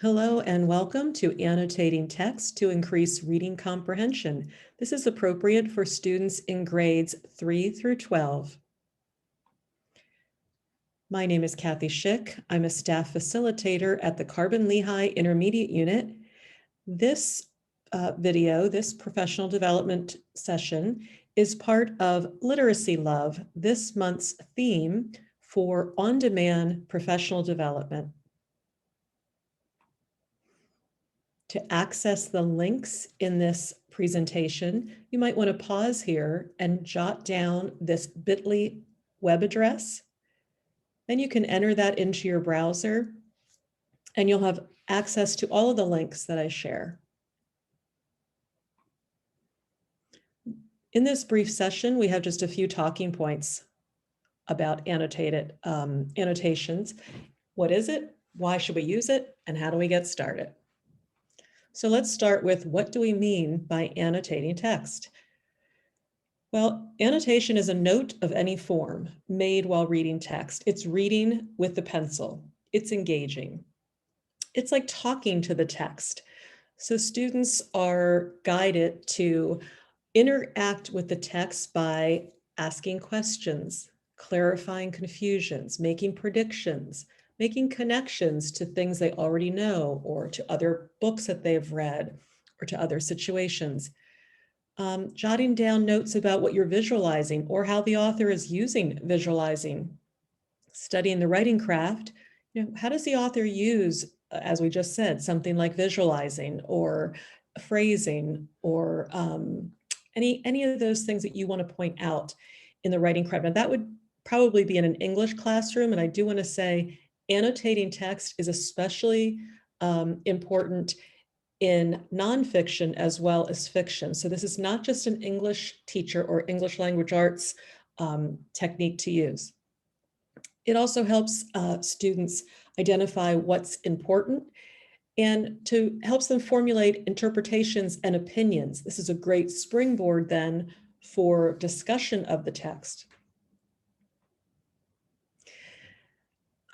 Hello and welcome to Annotating Text to Increase Reading Comprehension. This is appropriate for students in grades 3 through 12. My name is Kathy Schick. I'm a staff facilitator at the Carbon-Lehigh Intermediate Unit. This this professional development session, is part of Literacy Love, this month's theme for on-demand professional development. To access the links in this presentation, you might want to pause here and jot down this bit.ly web address. Then you can enter that into your browser and you'll have access to all of the links that I share. In this brief session, we have just a few talking points about annotations. What is it? Why should we use it? And how do we get started? So let's start with, what do we mean by annotating text? Well, annotation is a note of any form made while reading text. It's reading with the pencil. It's engaging. It's like talking to the text. So students are guided to interact with the text by asking questions, clarifying confusions, making predictions, making connections to things they already know or to other books that they've read or to other situations. Jotting down notes about what you're visualizing or how the author is using visualizing. Studying the writing craft, how does the author use, as we just said, something like visualizing or phrasing or any of those things that you want to point out in the writing craft. Now that would probably be in an English classroom, and I do want to say annotating text is especially important in nonfiction as well as fiction. So this is not just an English teacher or English language arts technique to use. It also helps students identify what's important and helps them formulate interpretations and opinions. This is a great springboard then for discussion of the text.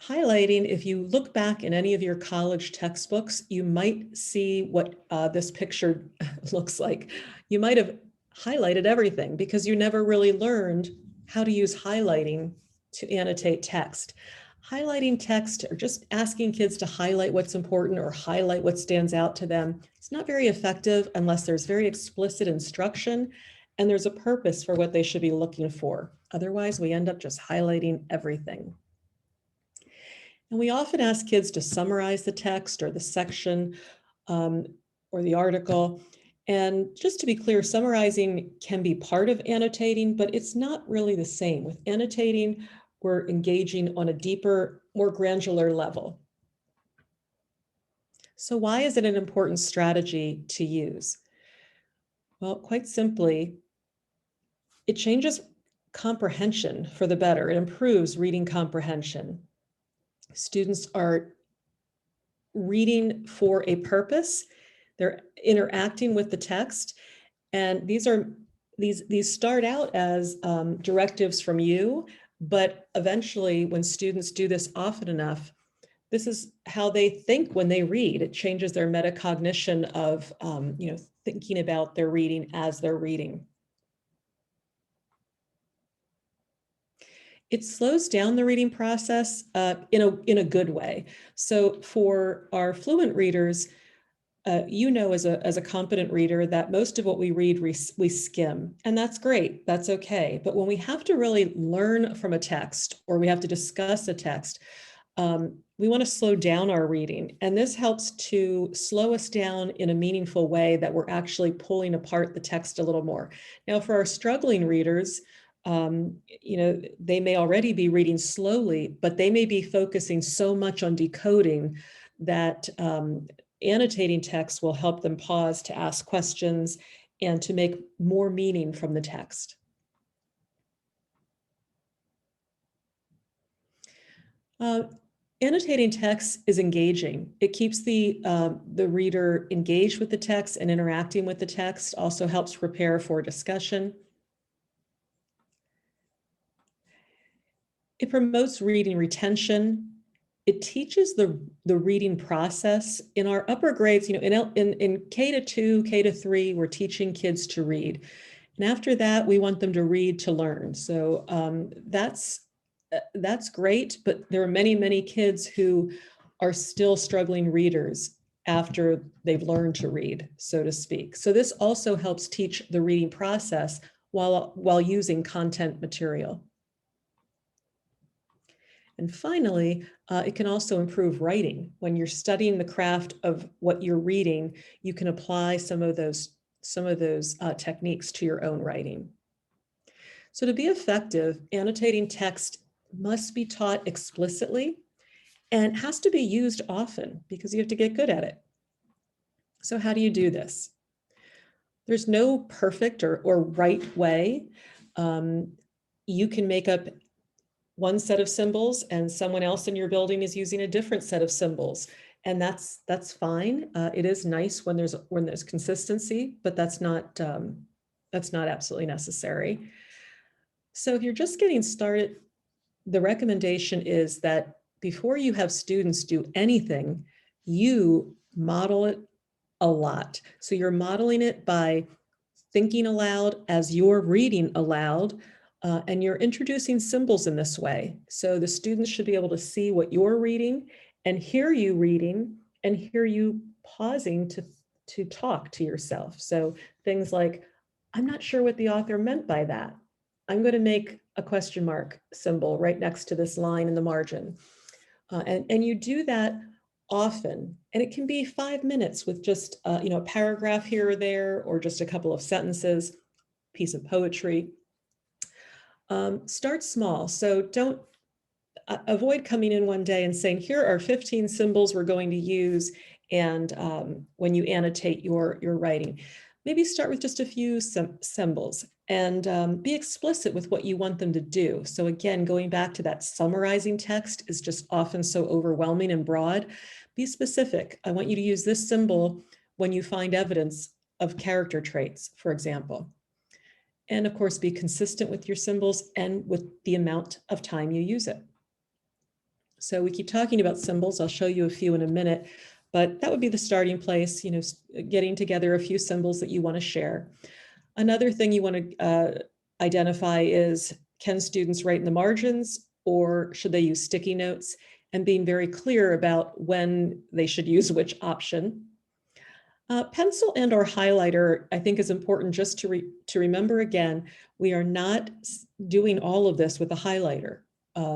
Highlighting, if you look back in any of your college textbooks, you might see what this picture looks like. You might have highlighted everything because you never really learned how to use highlighting to annotate text. Highlighting text or just asking kids to highlight what's important or highlight what stands out to them, it's not very effective unless there's very explicit instruction and there's a purpose for what they should be looking for. Otherwise, we end up just highlighting everything. And we often ask kids to summarize the text or the section or the article. And just to be clear, summarizing can be part of annotating, but it's not really the same. With annotating, we're engaging on a deeper, more granular level. So why is it an important strategy to use? Well, quite simply, it changes comprehension for the better. It improves reading comprehension. Students are reading for a purpose. They're interacting with the text. And these start out as directives from you, but eventually when students do this often enough, this is how they think when they read. It changes their metacognition of thinking about their reading as they're reading. It slows down the reading process in a good way. So for our fluent readers, as a competent reader that most of what we read, we skim, and that's great, that's okay. But when we have to really learn from a text or we have to discuss a text, we want to slow down our reading. And this helps to slow us down in a meaningful way that we're actually pulling apart the text a little more. Now, for our struggling readers, they may already be reading slowly, but they may be focusing so much on decoding that annotating text will help them pause to ask questions and to make more meaning from the text. Annotating text is engaging. It keeps the reader engaged with the text and interacting with the text, also helps prepare for discussion. It promotes reading retention it teaches the reading process. In our upper grades, in K-2, K-3, we're teaching kids to read. And after that, we want them to read to learn. So that's great, but there are many, many kids who are still struggling readers after they've learned to read, so to speak. So this also helps teach the reading process while using content material. And finally, it can also improve writing. When you're studying the craft of what you're reading, you can apply some of those techniques to your own writing. So to be effective, annotating text must be taught explicitly and has to be used often because you have to get good at it. So how do you do this? There's no perfect or right way. You can make up one set of symbols and someone else in your building is using a different set of symbols. And that's fine. It is nice when there's consistency, but that's not absolutely necessary. So if you're just getting started, the recommendation is that before you have students do anything, you model it a lot. So you're modeling it by thinking aloud as you're reading aloud, and you're introducing symbols in this way. So the students should be able to see what you're reading and hear you reading and hear you pausing to talk to yourself. So things like, I'm not sure what the author meant by that. I'm going to make a question mark symbol right next to this line in the margin. And you do that often, and it can be 5 minutes with just a paragraph here or there, or just a couple of sentences, piece of poetry. Start small. So don't avoid coming in one day and saying, here are 15 symbols we're going to use. And when you annotate your writing, maybe start with just a few symbols and be explicit with what you want them to do. So again, going back to that summarizing text is just often so overwhelming and broad. Be specific. I want you to use this symbol when you find evidence of character traits, for example. And of course, be consistent with your symbols and with the amount of time you use it. So we keep talking about symbols. I'll show you a few in a minute, but that would be the starting place, getting together a few symbols that you want to share. Another thing you want to identify is, can students write in the margins or should they use sticky notes? And being very clear about when they should use which option. Pencil and or highlighter, I think, is important just to remember again, we are not doing all of this with a highlighter.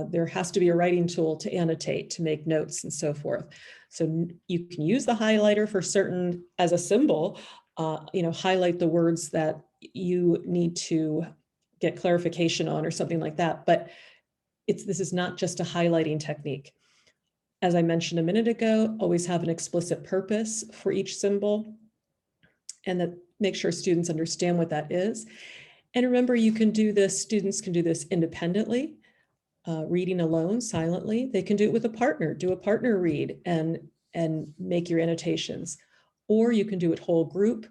There has to be a writing tool to annotate, to make notes and so forth. So you can use the highlighter for certain, as a symbol, highlight the words that you need to get clarification on or something like that. But this is not just a highlighting technique. As I mentioned a minute ago, always have an explicit purpose for each symbol, and that make sure students understand what that is. And remember, you can do this, students can do this independently, reading alone, silently. They can do it with a partner, do a partner read and make your annotations. Or you can do it whole group.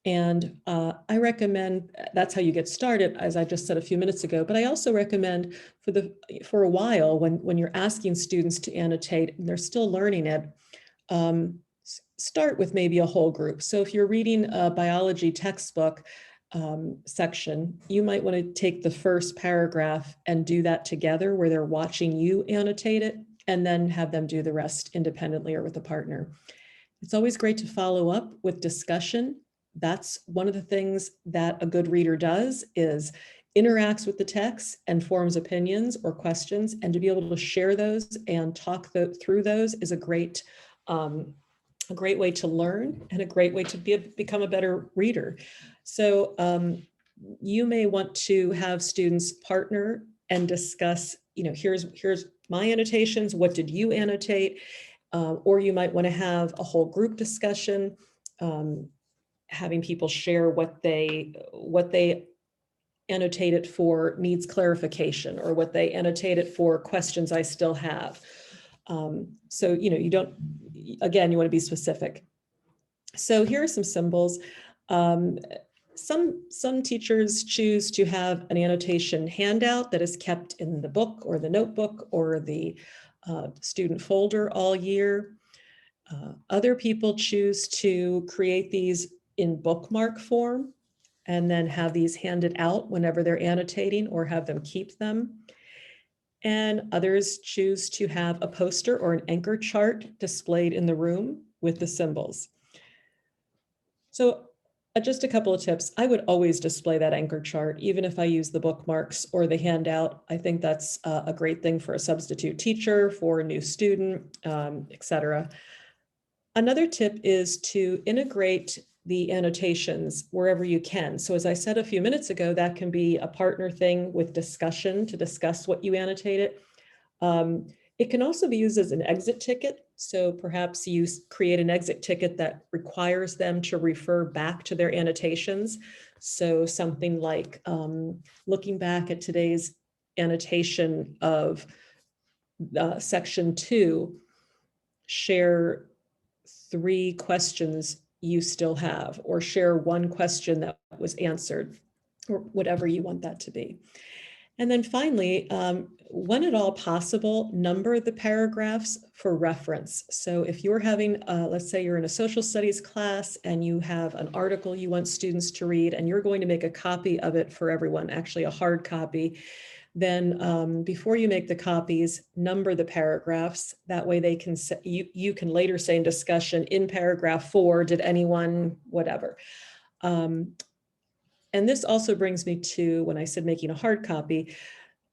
And I recommend, that's how you get started, as I just said a few minutes ago, but I also recommend for a while when you're asking students to annotate and they're still learning it, start with maybe a whole group. So if you're reading a biology textbook section, you might want to take the first paragraph and do that together where they're watching you annotate it, and then have them do the rest independently or with a partner. It's always great to follow up with discussion. That's one of the things that a good reader does, is interacts with the text and forms opinions or questions, and to be able to share those and talk through those is a great way to learn and a great way to become a better reader. So you may want to have students partner and discuss, here's my annotations, what did you annotate? Or you might want to have a whole group discussion, having people share what they annotated for needs clarification, or what they annotated for questions I still have. So, you don't, again, you want to be specific. So here are some symbols. Some teachers choose to have an annotation handout that is kept in the book or the notebook or the student folder all year. Other people choose to create these in bookmark form and then have these handed out whenever they're annotating or have them keep them. And others choose to have a poster or an anchor chart displayed in the room with the symbols. So just a couple of tips. I would always display that anchor chart, even if I use the bookmarks or the handout. I think that's a great thing for a substitute teacher, for a new student, etc. Another tip is to integrate the annotations wherever you can. So as I said a few minutes ago, that can be a partner thing with discussion to discuss what you annotated. It can also be used as an exit ticket. So perhaps you create an exit ticket that requires them to refer back to their annotations. So something like looking back at today's annotation of section 2, share 3 questions you still have, or share 1 question that was answered, or whatever you want that to be. And then finally, when at all possible, number the paragraphs for reference. So if you're having, let's say you're in a social studies class and you have an article you want students to read and you're going to make a copy of it for everyone, actually a hard copy, then before you make the copies, number the paragraphs. That way they can say, you can later say in discussion, in paragraph 4, did anyone, whatever. And this also brings me to when I said making a hard copy.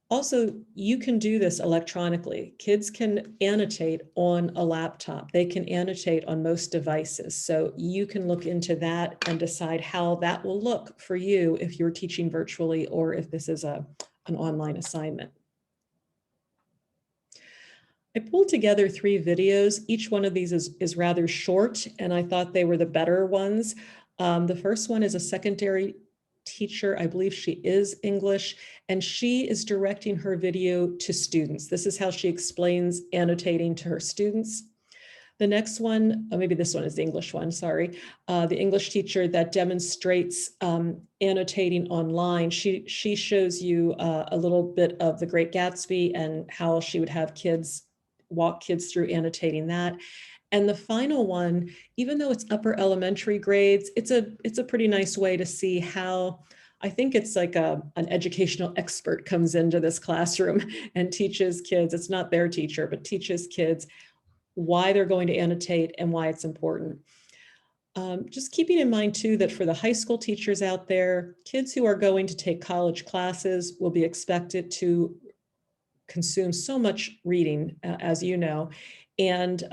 Also, you can do this electronically. Kids can annotate on a laptop. They can annotate on most devices. So you can look into that and decide how that will look for you if you're teaching virtually or if this is an online assignment. I pulled together 3 videos. Each one of these is rather short, and I thought they were the better ones. The first one is a secondary teacher. I believe she is English, and she is directing her video to students. This is how she explains annotating to her students. The next one, maybe this one is the English one, sorry. The English teacher that demonstrates annotating online. She shows you a little bit of The Great Gatsby and how she would have kids, walk kids through annotating that. And the final one, even though it's upper elementary grades, it's a pretty nice way to see how, I think it's like an educational expert comes into this classroom and teaches kids, it's not their teacher, but teaches kids why they're going to annotate and why it's important. Just keeping in mind too, that for the high school teachers out there, kids who are going to take college classes will be expected to consume so much reading, as you know. And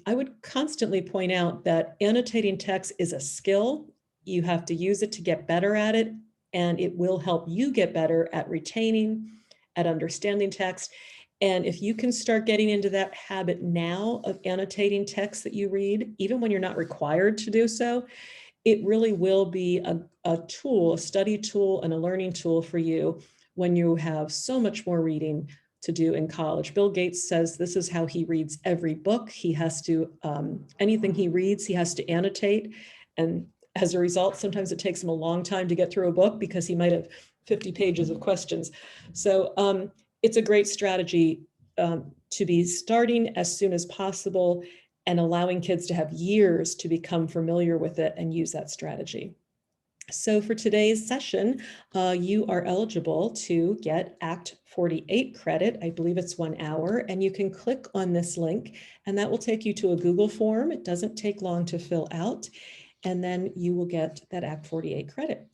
I would constantly point out that annotating text is a skill. You have to use it to get better at it, and it will help you get better at retaining, at understanding text. And if you can start getting into that habit now of annotating text that you read, even when you're not required to do so, it really will be a tool, a study tool and a learning tool for you when you have so much more reading to do in college. Bill Gates says this is how he reads every book. He has to, anything he reads, he has to annotate. And as a result, sometimes it takes him a long time to get through a book because he might have 50 pages of questions. So it's a great strategy to be starting as soon as possible and allowing kids to have years to become familiar with it and use that strategy. So for today's session, you are eligible to get Act 48 credit. I believe it's 1 hour, and you can click on this link and that will take you to a Google form. It doesn't take long to fill out, and then you will get that Act 48 credit.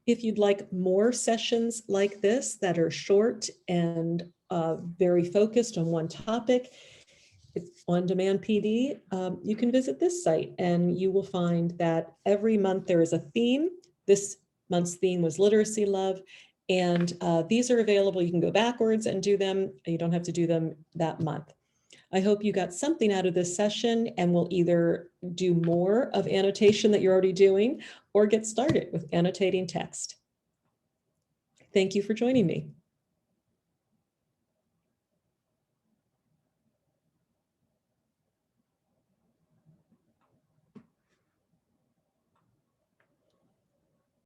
If you'd like more sessions like this that are short and very focused on one topic, it's On Demand PD, you can visit this site and you will find that every month there is a theme. This month's theme was literacy love, and these are available. You can go backwards and do them. You don't have to do them that month. I hope you got something out of this session and will either do more of annotation that you're already doing or get started with annotating text. Thank you for joining me.